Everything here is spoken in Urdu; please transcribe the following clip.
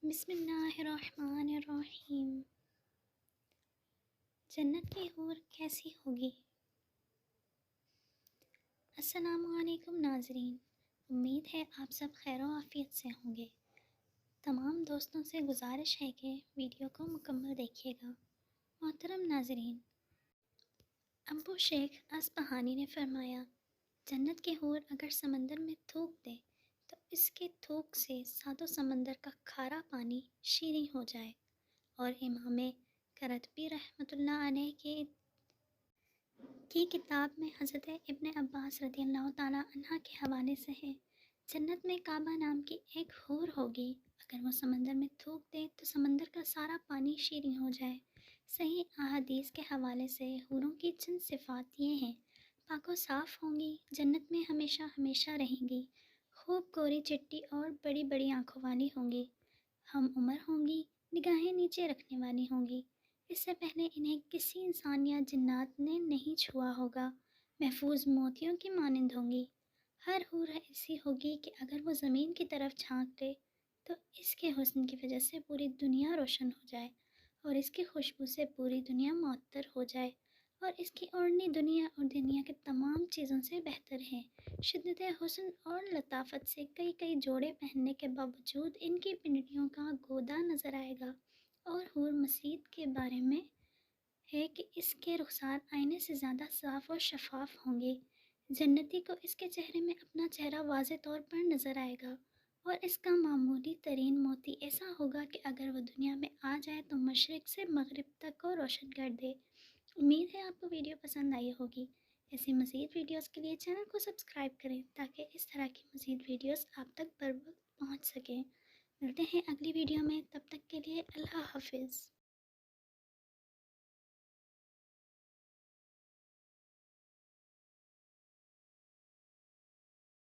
بسم اللہ الرحمن الرحیم۔ جنت کی حور کیسی ہوگی؟ السلام علیکم ناظرین، امید ہے آپ سب خیر و عافیت سے ہوں گے۔ تمام دوستوں سے گزارش ہے کہ ویڈیو کو مکمل دیکھیے گا۔ محترم ناظرین، ابو شیخ اصفہانی نے فرمایا، جنت کی حور اگر سمندر میں تھوک دے تو اس کے تھوک سے ساتوں سمندر کا کھارا پانی شیریں ہو جائے۔ اور امام قرطبی رحمۃ اللہ علیہ کی کتاب میں حضرت ابن عباس رضی اللہ تعالیٰ عنہ کے حوالے سے ہے، جنت میں کعبہ نام کی ایک حور ہوگی، اگر وہ سمندر میں تھوک دے تو سمندر کا سارا پانی شیریں ہو جائے۔ صحیح احادیث کے حوالے سے حوروں کی چند صفات یہ ہیں: پاک و صاف ہوں گی، جنت میں ہمیشہ ہمیشہ رہیں گی، خوب گوری چٹی اور بڑی بڑی آنکھوں والی ہوں گی، ہم عمر ہوں گی، نگاہیں نیچے رکھنے والی ہوں گی، اس سے پہلے انہیں کسی انسان یا جنات نے نہیں چھوا ہوگا، محفوظ موتیوں کی مانند ہوں گی۔ ہر حور ایسی ہوگی کہ اگر وہ زمین کی طرف جھانک لے تو اس کے حسن کی وجہ سے پوری دنیا روشن ہو جائے، اور اس کی خوشبو سے پوری دنیا معطر ہو جائے، اور اس کی اوڑھنی دنیا اور دنیا کے تمام چیزوں سے بہتر ہے۔ شدت حسن اور لطافت سے کئی کئی جوڑے پہننے کے باوجود ان کی پنڈلیوں کا گودا نظر آئے گا۔ اور حور مزید کے بارے میں ہے کہ اس کے رخسار آئینے سے زیادہ صاف اور شفاف ہوں گے۔ جنتی کو اس کے چہرے میں اپنا چہرہ واضح طور پر نظر آئے گا، اور اس کا معمولی ترین موتی ایسا ہوگا کہ اگر وہ دنیا میں آ جائے تو مشرق سے مغرب تک کو روشن کر دے۔ امید ہے آپ کو ویڈیو پسند آئی ہوگی۔ ایسی مزید ویڈیوز کے لیے چینل کو سبسکرائب کریں تاکہ اس طرح کی مزید ویڈیوز آپ تک بر وقت پہنچ سکیں۔ ملتے ہیں اگلی ویڈیو میں، تب تک کے لیے اللہ حافظ۔